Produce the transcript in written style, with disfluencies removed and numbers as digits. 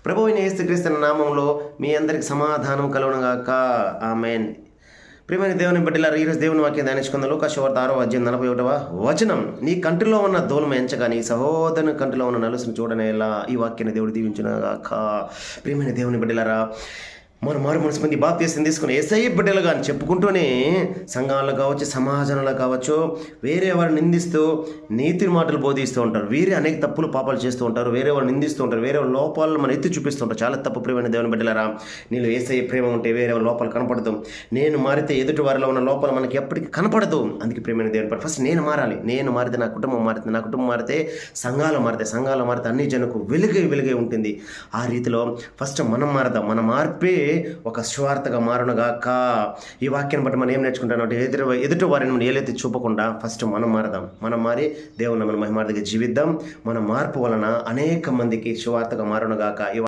ప్రభువైన యేసుక్రీస్తు నామంలో మీ అందరికి సమాధానం కలుగునుగాక. ఆమేన్. ప్రియమైన దేవుని బిడ్డలారా, ఈరోజు దేవుని వాక్యం ధ్యానించుకుందాం. లూకా సువార్త 6:41 వచనం. నీ కంటిలో ఉన్న దూలము ఎంచగా నీ సహోదరుని కంటిలో ఉన్న నలుసును చూడనేలా. ఈ వాక్యాన్ని దేవుడు దీవించునుగాక. ప్రియమైన దేవుని బిడ్డలారా, మనం మారు మనసు మంది బాప్తీసం తీసుకుని యేసయ్య బిడ్డలుగా అని చెప్పుకుంటూనే సంఘాల్లో కావచ్చు, సమాజంలో కావచ్చు, వేరే వారిని నిందిస్తూ నీతి మాటలు బోధిస్తూ ఉంటారు. వేరే అనేక తప్పులు పాపాలు చేస్తూ ఉంటారు. వేరే వారిని నిందిస్తూ ఉంటారు. వేరే వాళ్ళ లోపాలను మనం ఎత్తి చూపిస్తూ ఉంటారు. చాలా తప్పు. ప్రియమైన దేవుని బిడ్డలారా, నీలో యేసయ్య ప్రేమ ఉంటే వేరే వాళ్ళ లోపాలు కనపడదు. నేను మారితే ఎదుటి వారిలో ఉన్న లోపాలు మనకి ఎప్పటికీ కనపడదు. అందుకే ప్రియమైన దేవుని బిడ్డ, ఫస్ట్ నేను మారాలి. నేను మారితే నా కుటుంబం మారుతుంది. నా కుటుంబం మారితే సంఘాలు మారితే అన్ని జనకు వెలుగై ఉంటుంది. ఆ రీతిలో ఫస్ట్ మనం మారదాం. మన మార్పే ఒక స్వార్థగా మారునుగాక. ఈ వాక్యాన్ని బట్టి మనం ఏం నేర్చుకుంటాం అంటే, ఎదుటి వారిని మనం ఏలైతే చూపకుండా ఫస్ట్ మనం మారదాం. మనం మారి దేవుని మన మహిమార్థగా జీవిద్దాం. మన మార్పు వలన అనేక మందికి స్వార్థగా మారునుగాక.